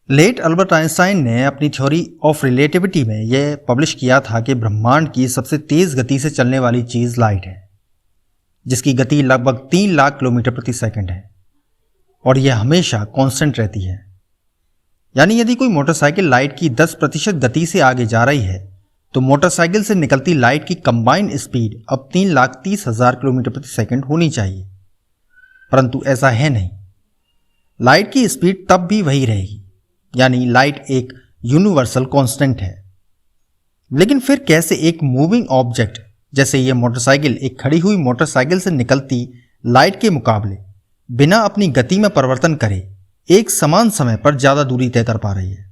Late Albert Einstein ने अपनी theory of relativity में यह पब्लिश किया था कि ब्रह्मांड की सबसे तेज गति से चलने वाली चीज लाइट है, जिसकी गति लगभग 3 लाख किलोमीटर प्रति सेकंड है और यह हमेशा कांस्टेंट रहती है। यानी यदि कोई मोटरसाइकिल लाइट की 10% गति से आगे जा रही है तो मोटरसाइकिल से निकलती लाइट की कंबाइंड स्पीड अब 3,30,000 किलोमीटर प्रति सेकंड होनी चाहिए, परंतु ऐसा है नहीं। लाइट की स्पीड तब भी वही रहेगी, यानी लाइट एक यूनिवर्सल कांस्टेंट है। लेकिन फिर कैसे एक मूविंग ऑब्जेक्ट जैसे यह मोटरसाइकिल एक खड़ी हुई मोटरसाइकिल से निकलती लाइट के मुकाबले बिना अपनी गति में परिवर्तन करे एक समान समय पर ज्यादा दूरी तय कर पा रही है?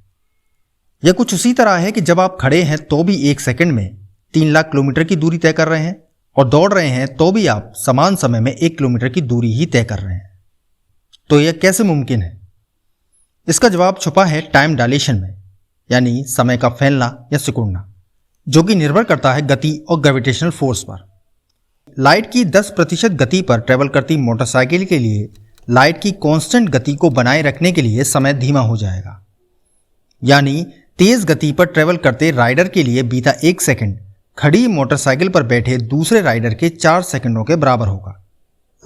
यह कुछ उसी तरह है कि जब आप खड़े हैं तो भी 1 सेकंड में 3 लाख किलोमीटर की दूरी तय कर रहे हैं और दौड़ रहे हैं तो भी आप समान समय में 1 किलोमीटर की दूरी ही तय कर रहे हैं। तो यह कैसे मुमकिन है? इसका जवाब छुपा है टाइम डायलेशन में, यानी समय का फैलना या सिकुड़ना, जो कि निर्भर करता है गति और ग्रेविटेशनल फोर्स पर। लाइट की 10% गति पर ट्रेवल करती मोटरसाइकिल के लिए लाइट की कांस्टेंट गति को बनाए रखने के लिए समय धीमा हो जाएगा, यानी तेज गति पर ट्रेवल करते राइडर के लिए बीता 1 सेकंड खड़ी मोटरसाइकिल पर बैठे दूसरे राइडर के 4 सेकंडों के बराबर होगा।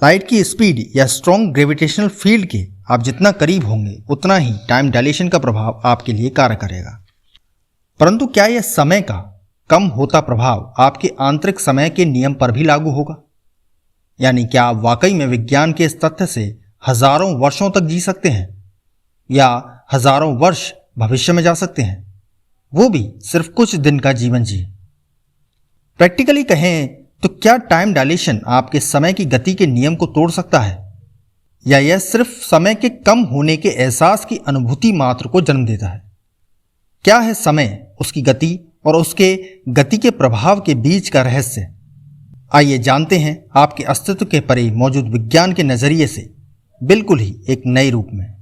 लाइट की स्पीड या स्ट्रॉन्ग ग्रेविटेशनल फील्ड के आप जितना करीब होंगे उतना ही टाइम डायलेशन का प्रभाव आपके लिए कार्य करेगा। परंतु क्या यह समय का कम होता प्रभाव आपके आंतरिक समय के नियम पर भी लागू होगा? यानी क्या आप वाकई में विज्ञान के इस तथ्य से हजारों वर्षों तक जी सकते हैं या हजारों वर्ष भविष्य में जा सकते हैं, वो भी सिर्फ कुछ दिन का जीवन जी? प्रैक्टिकली कहें तो क्या टाइम डायलेशन आपके समय की गति के नियम को तोड़ सकता है, या यह सिर्फ समय के कम होने के एहसास की अनुभूति मात्र को जन्म देता है? क्या है समय, उसकी गति और उसके गति के प्रभाव के बीच का रहस्य? आइए जानते हैं आपके अस्तित्व के परे मौजूद विज्ञान के नजरिए से, बिल्कुल ही एक नए रूप में।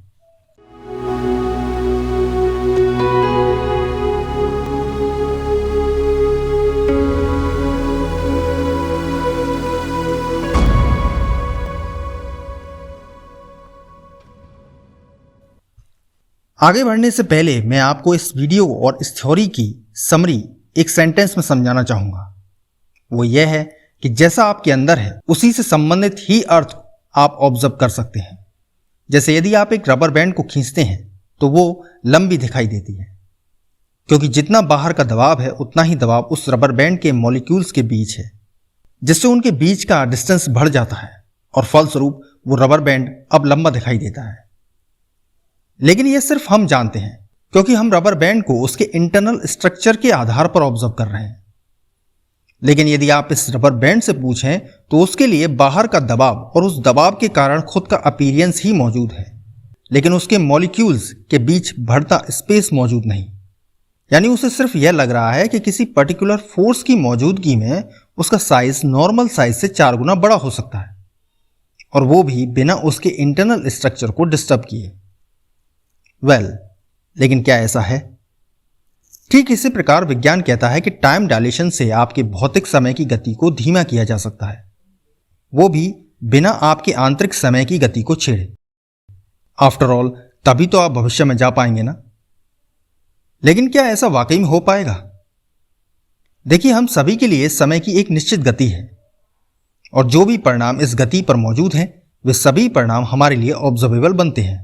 आगे बढ़ने से पहले मैं आपको इस वीडियो और इस थ्योरी की समरी एक सेंटेंस में समझाना चाहूंगा। वो यह है कि जैसा आपके अंदर है उसी से संबंधित ही अर्थ आप ऑब्जर्व कर सकते हैं। जैसे यदि आप एक रबर बैंड को खींचते हैं तो वो लंबी दिखाई देती है, क्योंकि जितना बाहर का दबाव है उतना ही दबाव उस रबर बैंड के मॉलिक्यूल्स के बीच है, जिससे उनके बीच का डिस्टेंस बढ़ जाता है और फलस्वरूप वो रबर बैंड अब लंबा दिखाई देता है। लेकिन यह सिर्फ हम जानते हैं, क्योंकि हम रबर बैंड को उसके इंटरनल स्ट्रक्चर के आधार पर ऑब्जर्व कर रहे हैं। लेकिन यदि आप इस रबर बैंड से पूछें तो उसके लिए बाहर का दबाव और उस दबाव के कारण खुद का अपीयरेंस ही मौजूद है, लेकिन उसके मॉलिक्यूल्स के बीच बढ़ता स्पेस मौजूद नहीं। यानी उसे सिर्फ यह लग रहा है कि किसी पर्टिकुलर फोर्स की मौजूदगी में उसका साइज नॉर्मल साइज से 4 गुना बड़ा हो सकता है, और वो भी बिना उसके इंटरनल स्ट्रक्चर को डिस्टर्ब किए। लेकिन क्या ऐसा है? ठीक इसी प्रकार विज्ञान कहता है कि टाइम डायलेशन से आपके भौतिक समय की गति को धीमा किया जा सकता है, वो भी बिना आपके आंतरिक समय की गति को छेड़े। आफ्टर ऑल तभी तो आप भविष्य में जा पाएंगे ना। लेकिन क्या ऐसा वाकई में हो पाएगा? देखिए, हम सभी के लिए समय की एक निश्चित गति है, और जो भी परिणाम इस गति पर मौजूद हैं वे सभी परिणाम हमारे लिए ऑब्जर्वेबल बनते हैं।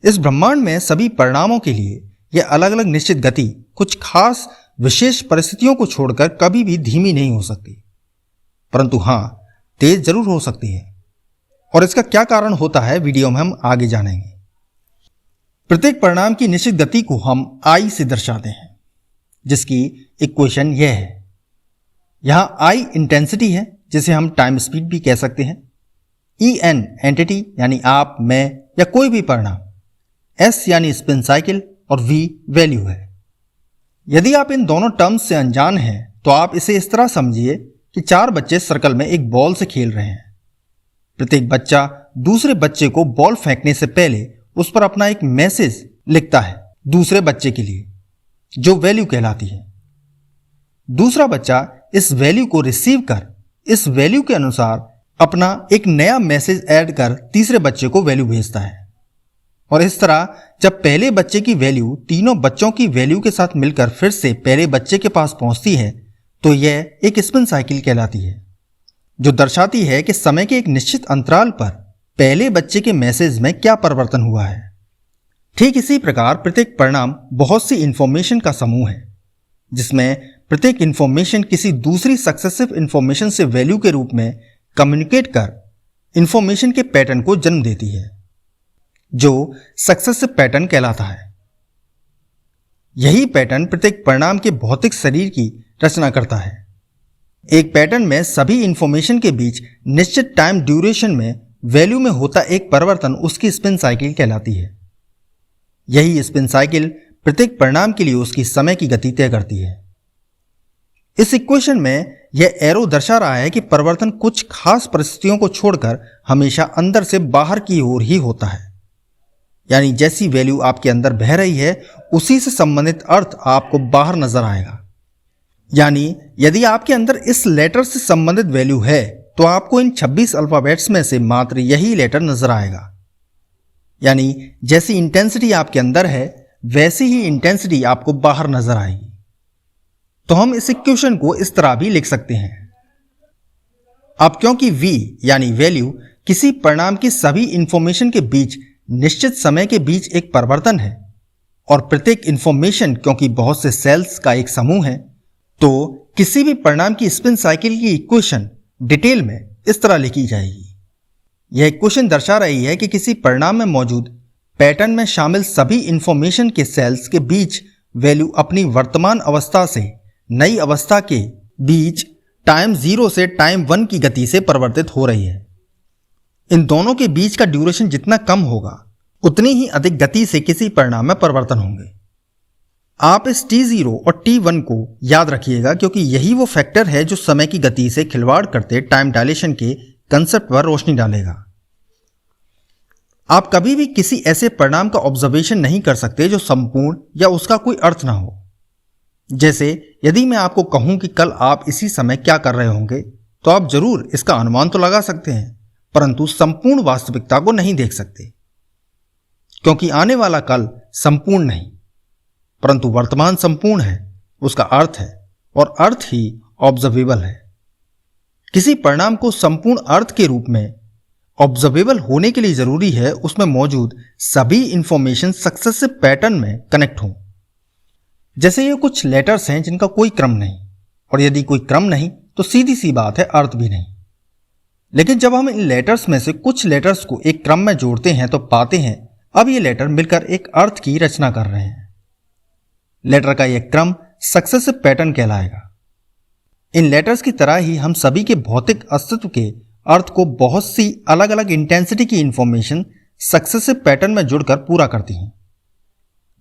इस ब्रह्मांड में सभी परिणामों के लिए यह अलग अलग निश्चित गति कुछ खास विशेष परिस्थितियों को छोड़कर कभी भी धीमी नहीं हो सकती, परंतु हां, तेज जरूर हो सकती है। और इसका क्या कारण होता है वीडियो में हम आगे जानेंगे। प्रत्येक परिणाम की निश्चित गति को हम आई से दर्शाते हैं, जिसकी इक्वेशन यह है। यहां आई इंटेंसिटी है, जिसे हम टाइम स्पीड भी कह सकते हैं। ई एन एंटिटी यानी आप, मैं या कोई भी परिणाम। एस यानी स्पिन साइकिल और वी वैल्यू है। यदि आप इन दोनों टर्म्स से अनजान हैं तो आप इसे इस तरह समझिए कि 4 बच्चे सर्कल में एक बॉल से खेल रहे हैं। प्रत्येक बच्चा दूसरे बच्चे को बॉल फेंकने से पहले उस पर अपना एक मैसेज लिखता है दूसरे बच्चे के लिए, जो वैल्यू कहलाती है। दूसरा बच्चा इस वैल्यू को रिसीव कर इस वैल्यू के अनुसार अपना एक नया मैसेज ऐड कर तीसरे बच्चे को वैल्यू भेजता है, और इस तरह जब पहले बच्चे की वैल्यू तीनों बच्चों की वैल्यू के साथ मिलकर फिर से पहले बच्चे के पास पहुंचती है तो यह एक स्पिन साइकिल कहलाती है, जो दर्शाती है कि समय के एक निश्चित अंतराल पर पहले बच्चे के मैसेज में क्या परिवर्तन हुआ है। ठीक इसी प्रकार प्रत्येक परिणाम बहुत सी इंफॉर्मेशन का समूह है, जिसमें प्रत्येक इंफॉर्मेशन किसी दूसरी सक्सेसिव इंफॉर्मेशन से वैल्यू के रूप में कम्युनिकेट कर इंफॉर्मेशन के पैटर्न को जन्म देती है, जो सक्सेसिव पैटर्न कहलाता है। यही पैटर्न प्रत्येक परिणाम के भौतिक शरीर की रचना करता है। एक पैटर्न में सभी इंफॉर्मेशन के बीच निश्चित टाइम ड्यूरेशन में वैल्यू में होता एक परिवर्तन उसकी स्पिन साइकिल कहलाती है। यही स्पिन साइकिल प्रत्येक परिणाम के लिए उसकी समय की गति तय करती है। इस इक्वेशन में यह एरो दर्शा रहा है कि परिवर्तन कुछ खास परिस्थितियों को छोड़कर हमेशा अंदर से बाहर की ओर ही होता है। यानी जैसी वैल्यू आपके अंदर बह रही है उसी से संबंधित अर्थ आपको बाहर नजर आएगा। यानी यदि आपके अंदर इस लेटर से संबंधित वैल्यू है तो आपको इन 26 अल्फाबेट्स में से मात्र यही लेटर नजर आएगा। यानी जैसी इंटेंसिटी आपके अंदर है वैसी ही इंटेंसिटी आपको बाहर नजर आएगी। तो हम इस इक्वेशन को इस तरह भी लिख सकते हैं। अब क्योंकि V यानी वैल्यू किसी परिणाम की सभी इंफॉर्मेशन के बीच निश्चित समय के बीच एक परिवर्तन है और प्रत्येक इंफॉर्मेशन क्योंकि बहुत से सेल्स का एक समूह है, तो किसी भी परिणाम की स्पिन साइकिल की इक्वेशन डिटेल में इस तरह लिखी जाएगी। यह इक्वेशन दर्शा रही है कि किसी परिणाम में मौजूद पैटर्न में शामिल सभी इंफॉर्मेशन के सेल्स के बीच वैल्यू अपनी वर्तमान अवस्था से नई अवस्था के बीच टाइम 0 से टाइम 1 की गति से परिवर्तित हो रही है। इन दोनों के बीच का ड्यूरेशन जितना कम होगा उतनी ही अधिक गति से किसी परिणाम में परिवर्तन होंगे। आप इस t0 और t1 को याद रखिएगा क्योंकि यही वो फैक्टर है जो समय की गति से खिलवाड़ करते टाइम डायलेशन के कंसेप्ट पर रोशनी डालेगा। आप कभी भी किसी ऐसे परिणाम का ऑब्जर्वेशन नहीं कर सकते जो संपूर्ण या उसका कोई अर्थ ना हो। जैसे यदि मैं आपको कहूं कि कल आप इसी समय क्या कर रहे होंगे तो आप जरूर इसका अनुमान तो लगा सकते हैं, परंतु संपूर्ण वास्तविकता को नहीं देख सकते, क्योंकि आने वाला कल संपूर्ण नहीं परंतु वर्तमान संपूर्ण है, उसका अर्थ है और अर्थ ही ऑब्जर्वेबल है। किसी परिणाम को संपूर्ण अर्थ के रूप में ऑब्जर्वेबल होने के लिए जरूरी है उसमें मौजूद सभी इंफॉर्मेशन सक्सेसिव पैटर्न में कनेक्ट हों। जैसे ये कुछ लेटर्स हैं जिनका कोई क्रम नहीं, और यदि कोई क्रम नहीं तो सीधी सी बात है अर्थ भी नहीं। लेकिन जब हम इन लेटर्स में से कुछ लेटर्स को एक क्रम में जोड़ते हैं तो पाते हैं अब ये लेटर मिलकर एक अर्थ की रचना कर रहे हैं। लेटर का यह क्रम सक्सेसिव पैटर्न कहलाएगा। इन लेटर्स की तरह ही हम सभी के भौतिक अस्तित्व के अर्थ को बहुत सी अलग अलग इंटेंसिटी की इंफॉर्मेशन सक्सेसिव पैटर्न में जुड़कर पूरा करती हैं,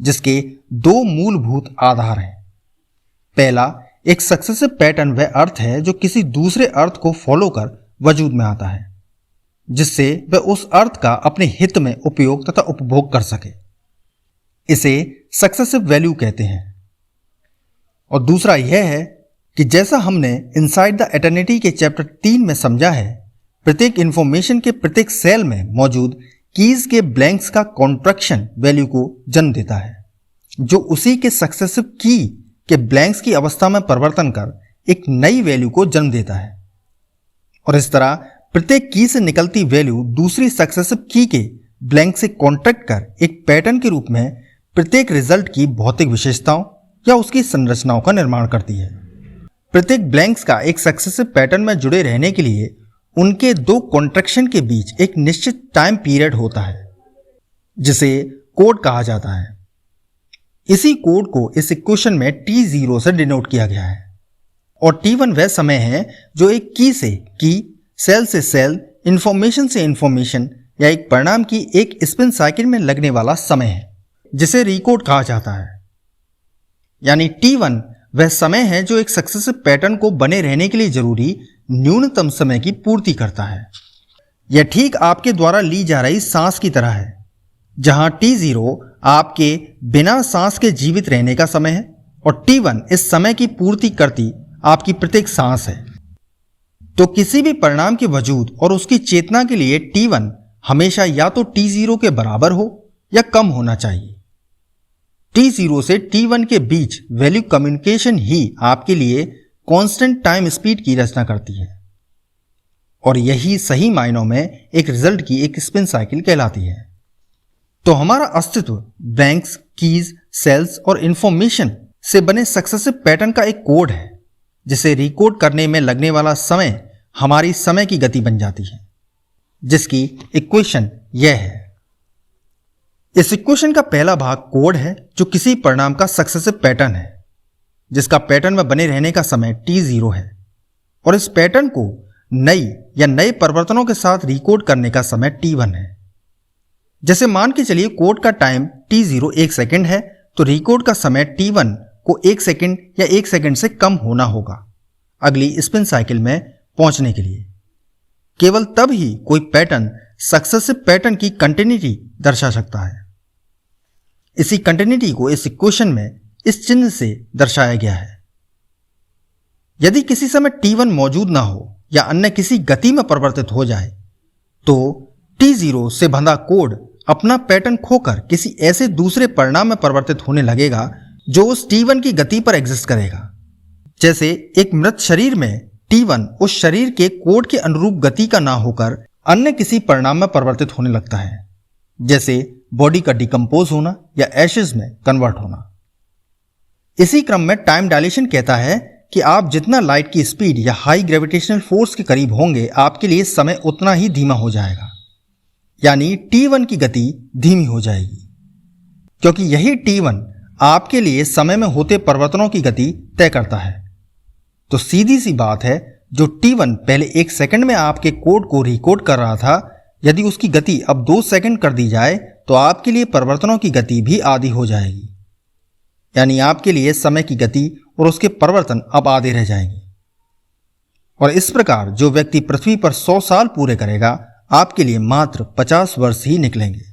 जिसके दो मूलभूत आधार हैं। पहला, एक सक्सेसिव पैटर्न वह अर्थ है जो किसी दूसरे अर्थ को फॉलो कर वजूद में आता है, जिससे वह उस अर्थ का अपने हित में उपयोग तथा उपभोग कर सके। इसे सक्सेसिव वैल्यू कहते हैं। और दूसरा यह है कि जैसा हमने इनसाइड द एटर्निटी के चैप्टर 3 में समझा है, प्रत्येक इंफॉर्मेशन के प्रत्येक सेल में मौजूद कीज के ब्लैंक्स का कॉन्ट्रैक्शन वैल्यू को जन्म देता है, जो उसी के सक्सेसिव की के ब्लैंक्स की अवस्था में परिवर्तन कर एक नई वैल्यू को जन्म देता है। और इस तरह प्रत्येक की से निकलती वैल्यू दूसरी सक्सेसिव की के ब्लैंक से कॉन्ट्रैक्ट कर एक पैटर्न के रूप में प्रत्येक रिजल्ट की भौतिक विशेषताओं या उसकी संरचनाओं का निर्माण करती है। प्रत्येक ब्लैंक्स का एक सक्सेसिव पैटर्न में जुड़े रहने के लिए उनके दो कॉन्ट्रैक्शन के बीच एक निश्चित टाइम पीरियड होता है, जिसे कोड कहा जाता है। इसी कोड को इस इक्वेशन में t0 से डिनोट किया गया है और t1 वह समय है जो एक की से की, सेल से सेल, इंफॉर्मेशन से इंफॉर्मेशन या एक परिणाम की एक स्पिन साइकिल में लगने वाला समय है, जिसे रिकोड कहा जाता है। यानी t1 वह समय है जो एक सक्सेसिव पैटर्न को बने रहने के लिए जरूरी न्यूनतम समय की पूर्ति करता है। यह ठीक आपके द्वारा ली जा रही सांस की तरह है, जहां t0 आपके बिना सांस के जीवित रहने का समय है और t1 इस समय की पूर्ति करती आपकी प्रत्येक सांस है। तो किसी भी परिणाम के वजूद और उसकी चेतना के लिए t1 हमेशा या तो t0 के बराबर हो या कम होना चाहिए। T0 से T1 के बीच वैल्यू कम्युनिकेशन ही आपके लिए कांस्टेंट टाइम स्पीड की रचना करती है और यही सही मायनों में एक रिजल्ट की एक स्पिन साइकिल कहलाती है। तो हमारा अस्तित्व बैंक्स, कीज, सेल्स और इंफॉर्मेशन से बने सक्सेसिव पैटर्न का एक कोड है जिसे रिकोड करने में लगने वाला समय हमारी समय की गति बन जाती है, जिसकी इक्वेशन यह है। इस इक्वेशन का पहला भाग कोड है जो किसी परिणाम का सक्सेसिव पैटर्न है जिसका पैटर्न में बने रहने का समय T0 है और इस पैटर्न को नई या नए परिवर्तनों के साथ रिकोड करने का समय T1 है। जैसे मान के चलिए कोड का टाइम T0 1 सेकंड है तो रिकोड का समय T1 को 1 सेकंड या 1 सेकंड से कम होना होगा अगली स्पिन साइकिल में पहुंचने के लिए। केवल तब ही कोई पैटर्न सक्सेसिव पैटर्न की कंटिन्यूटी दर्शा सकता है। इसी कंटिन्यूटी को इस इक्वेशन में इस चिन्ह से दर्शाया गया है। यदि किसी समय T1 मौजूद ना हो या अन्य किसी गति में परिवर्तित हो जाए तो T0 से बंधा कोड अपना पैटर्न खोकर किसी ऐसे दूसरे परिणाम में परिवर्तित होने लगेगा जो उस T1 की गति पर एग्जिस्ट करेगा। जैसे एक मृत शरीर में T1 उस शरीर के कोड के अनुरूप गति का ना होकर अन्य किसी परिणाम में परिवर्तित होने लगता है, जैसे बॉडी का डिकम्पोज होना या एशेज में कन्वर्ट होना। इसी क्रम में टाइम डायलेशन कहता है कि आप जितना लाइट की स्पीड या हाई ग्रेविटेशनल फोर्स के करीब होंगे आपके लिए समय उतना ही धीमा हो जाएगा, यानी T1 की गति धीमी हो जाएगी, क्योंकि यही T1 आपके लिए समय में होते परिवर्तनों की गति तय करता है। तो सीधी सी बात है, जो T1 पहले 1 सेकंड में आपके कोड को रिकोड कर रहा था, यदि उसकी गति अब 2 सेकंड कर दी जाए तो आपके लिए परिवर्तनों की गति भी आधी हो जाएगी, यानी आपके लिए समय की गति और उसके परिवर्तन अब आधे रह जाएंगे। और इस प्रकार जो व्यक्ति पृथ्वी पर 100 साल पूरे करेगा आपके लिए मात्र 50 वर्ष ही निकलेंगे।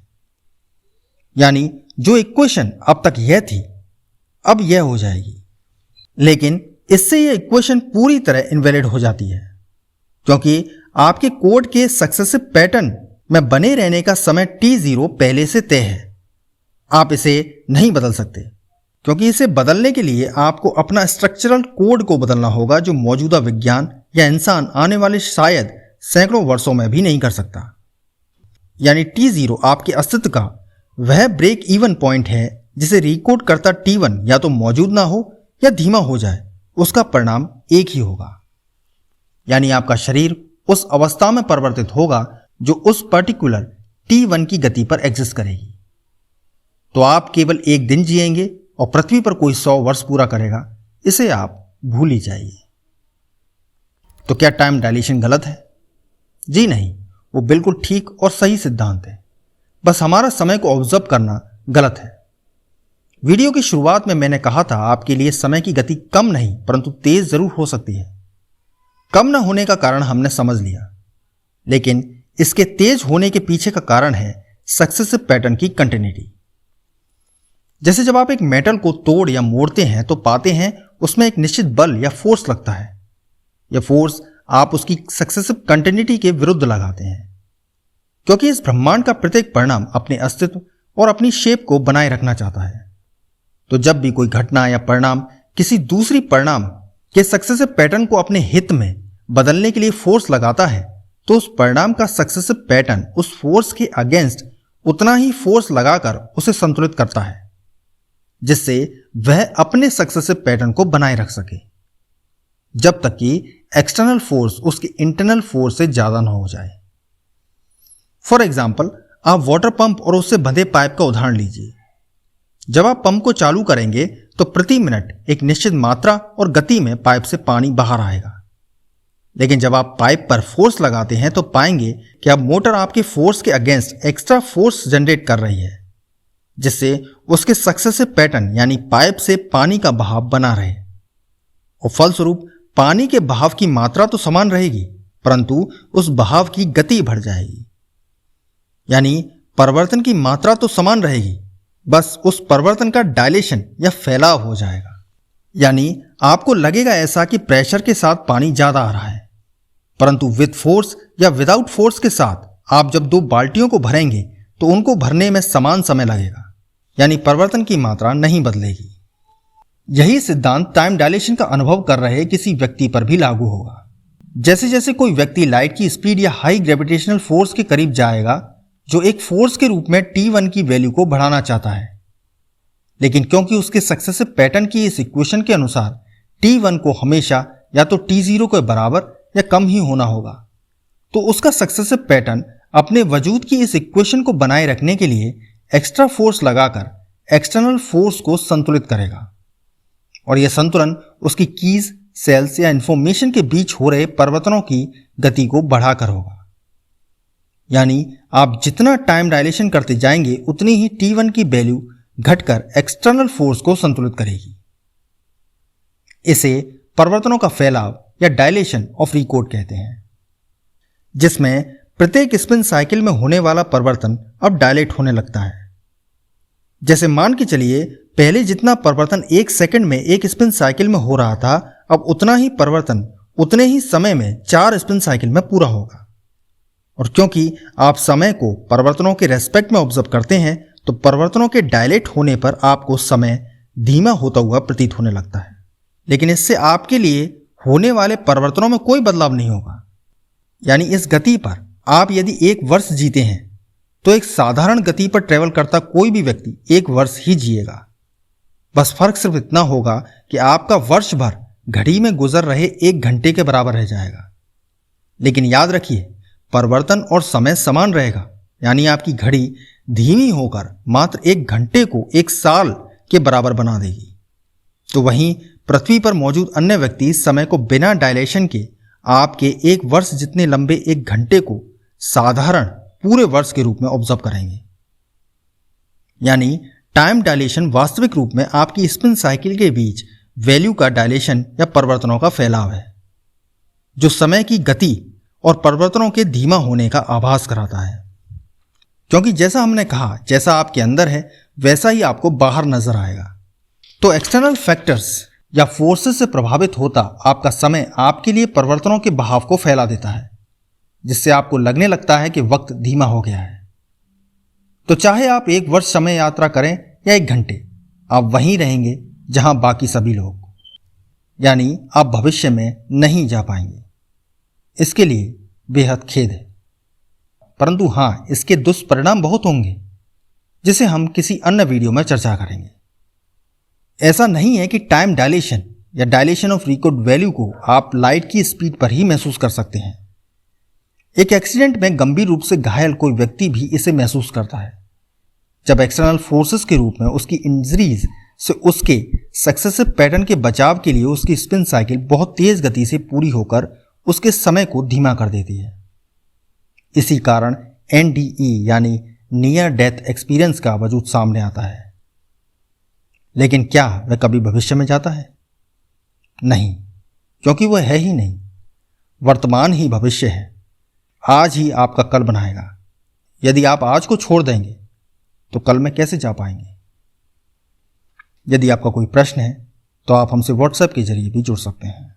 यानी जो इक्वेशन अब तक यह थी अब यह हो जाएगी, लेकिन इससे यह इक्वेशन पूरी तरह इनवैलिड हो जाती है, क्योंकि आपके कोड के सक्सेसिव पैटर्न में बने रहने का समय T0 पहले से तय है। आप इसे नहीं बदल सकते, क्योंकि इसे बदलने के लिए आपको अपना स्ट्रक्चरल कोड को बदलना होगा जो मौजूदा विज्ञान या इंसान आने वाले शायद सैकड़ों वर्षों में भी नहीं कर सकता। यानी T0 आपके अस्तित्व का वह ब्रेक इवन पॉइंट है जिसे रिकोड करता T1 या तो मौजूद ना हो या धीमा हो जाए, उसका परिणाम एक ही होगा। यानी आपका शरीर उस अवस्था में परिवर्तित होगा जो उस पर्टिकुलर T1 की गति पर एग्जिस्ट करेगी। तो आप केवल 1 दिन जिएंगे और पृथ्वी पर कोई 100 वर्ष पूरा करेगा, इसे आप भूल ही जाइए। तो क्या टाइम डायलेशन गलत है? जी नहीं, वो बिल्कुल ठीक और सही सिद्धांत है, बस हमारा समय को ऑब्जर्व करना गलत है। वीडियो की शुरुआत में मैंने कहा था आपके लिए समय की गति कम नहीं परंतु तेज जरूर हो सकती है। कम न होने का कारण हमने समझ लिया, लेकिन इसके तेज होने के पीछे का कारण है सक्सेसिव पैटर्न की कंटिन्यूटी। जैसे जब आप एक मेटल को तोड़ या मोड़ते हैं तो पाते हैं उसमें एक निश्चित बल या फोर्स लगता है। यह फोर्स आप उसकी सक्सेसिव कंटिन्यूटी के विरुद्ध लगाते हैं, क्योंकि इस ब्रह्मांड का प्रत्येक परिणाम अपने अस्तित्व और अपनी शेप को बनाए रखना चाहता है। तो जब भी कोई घटना या परिणाम किसी दूसरी परिणाम के सक्सेसिव पैटर्न को अपने हित में बदलने के लिए फोर्स लगाता है तो उस परिणाम का सक्सेसिव पैटर्न उस फोर्स के अगेंस्ट उतना ही फोर्स लगाकर उसे संतुलित करता है, जिससे वह अपने सक्सेसिव पैटर्न को बनाए रख सके, जब तक कि एक्सटर्नल फोर्स उसके इंटरनल फोर्स से ज्यादा न हो जाए। फॉर एग्जाम्पल, आप वाटर पंप और उससे बंधे पाइप का उदाहरण लीजिए। जब आप पंप को चालू करेंगे तो प्रति मिनट एक निश्चित मात्रा और गति में पाइप से पानी बाहर आएगा, लेकिन जब आप पाइप पर फोर्स लगाते हैं तो पाएंगे कि अब मोटर आपके फोर्स के अगेंस्ट एक्स्ट्रा फोर्स जनरेट कर रही है, जिससे उसके सक्सेसिव पैटर्न यानी पाइप से पानी का बहाव बना रहे, और फलस्वरूप पानी के बहाव की मात्रा तो समान रहेगी परंतु उस बहाव की गति बढ़ जाएगी। यानी परिवर्तन की मात्रा तो समान रहेगी, बस उस परिवर्तन का डायलेशन या फैलाव हो जाएगा। यानी आपको लगेगा ऐसा कि प्रेशर के साथ पानी ज्यादा आ रहा है, परंतु विद फोर्स या विदाउट फोर्स के साथ आप जब 2 बाल्टियों को भरेंगे तो उनको भरने में समान समय लगेगा, यानी परिवर्तन की मात्रा नहीं बदलेगी। यही सिद्धांत टाइम डायलेशन का अनुभव कर रहे किसी व्यक्ति पर भी लागू होगा। जैसे जैसे कोई व्यक्ति लाइट की स्पीड या हाई ग्रेविटेशनल फोर्स के करीब जाएगा, जो एक फोर्स के रूप में T1 की वैल्यू को बढ़ाना चाहता है, लेकिन क्योंकि उसके सक्सेसिव पैटर्न की इस इक्वेशन के अनुसार T1 को हमेशा या तो T0 के बराबर या कम ही होना होगा, तो उसका सक्सेसिव पैटर्न अपने वजूद की इस इक्वेशन को बनाए रखने के लिए एक्स्ट्रा फोर्स लगाकर एक्सटर्नल फोर्स को संतुलित करेगा, और यह संतुलन उसकी कीज, सेल्स या इंफॉर्मेशन के बीच हो रहे परिवर्तनों की गति को बढ़ाकर होगा। यानी आप जितना टाइम डायलेशन करते जाएंगे उतनी ही T1 की वैल्यू घटकर एक्सटर्नल फोर्स को संतुलित करेगी। इसे परिवर्तनों का फैलाव या डायलेशन ऑफ रिकॉर्ड कहते हैं, जिसमें प्रत्येक स्पिन साइकिल में होने वाला परिवर्तन अब डायलेट होने लगता है। जैसे मान के चलिए पहले जितना परिवर्तन 1 सेकंड में एक स्पिन साइकिल में हो रहा था, अब उतना ही परिवर्तन उतने ही समय में 4 स्पिन साइकिल में पूरा होगा। और क्योंकि आप समय को परिवर्तनों के रेस्पेक्ट में ऑब्जर्व करते हैं, तो परिवर्तनों के डायलेट होने पर आपको समय धीमा होता हुआ प्रतीत होने लगता है, लेकिन इससे आपके लिए होने वाले परिवर्तनों में कोई बदलाव नहीं होगा। यानी इस गति पर आप यदि 1 वर्ष जीते हैं, तो एक साधारण गति पर ट्रेवल करता कोई भी व्यक्ति 1 वर्ष ही जिएगा। बस फर्क सिर्फ इतना होगा कि आपका वर्ष भर घड़ी में गुजर रहे 1 घंटे के बराबर रह जाएगा। लेकिन याद रखिए, परिवर्तन और समय समान रहेगा, यानी आपकी घड़ी धीमी होकर मात्र 1 घंटे को 1 साल के बराबर बना देगी। तो वहीं पृथ्वी पर मौजूद अन्य व्यक्ति समय को बिना डायलेशन के आपके 1 वर्ष जितने लंबे 1 घंटे को साधारण पूरे वर्ष के रूप में ऑब्जर्व करेंगे। यानी टाइम डायलेशन वास्तविक रूप में आपकी स्पिन साइकिल के बीच वैल्यू का डायलेशन या परिवर्तनों का फैलाव है, जो समय की गति और परिवर्तनों के धीमा होने का आभास कराता है। क्योंकि जैसा हमने कहा, जैसा आपके अंदर है वैसा ही आपको बाहर नजर आएगा। तो एक्सटर्नल फैक्टर्स या फोर्सेस से प्रभावित होता आपका समय आपके लिए परिवर्तनों के बहाव को फैला देता है, जिससे आपको लगने लगता है कि वक्त धीमा हो गया है। तो चाहे आप 1 वर्ष समय यात्रा करें या 1 घंटे, आप वहीं रहेंगे जहां बाकी सभी लोग, यानी आप भविष्य में नहीं जा पाएंगे। इसके लिए बेहद खेद है, परंतु हाँ, इसके दुष्परिणाम बहुत होंगे, जिसे हम किसी अन्य वीडियो में चर्चा करेंगे। ऐसा नहीं है कि टाइम डायलेशन या डायलेशन ऑफ रिकॉर्ड वैल्यू को आप लाइट की स्पीड पर ही महसूस कर सकते हैं। एक एक्सीडेंट में गंभीर रूप से घायल कोई व्यक्ति भी इसे महसूस करता है, जब एक्सटर्नल फोर्सेस के रूप में उसकी इंजरीज से उसके सक्सेसिव पैटर्न के बचाव के लिए उसकी स्पिन साइकिल बहुत तेज गति से पूरी होकर उसके समय को धीमा कर देती है। इसी कारण NDE यानी नियर डेथ एक्सपीरियंस का वजूद सामने आता है। लेकिन क्या वह कभी भविष्य में जाता है? नहीं, क्योंकि वह है ही नहीं। वर्तमान ही भविष्य है। आज ही आपका कल बनाएगा। यदि आप आज को छोड़ देंगे तो कल में कैसे जा पाएंगे? यदि आपका कोई प्रश्न है तो आप हमसे व्हाट्सएप के जरिए भी जुड़ सकते हैं।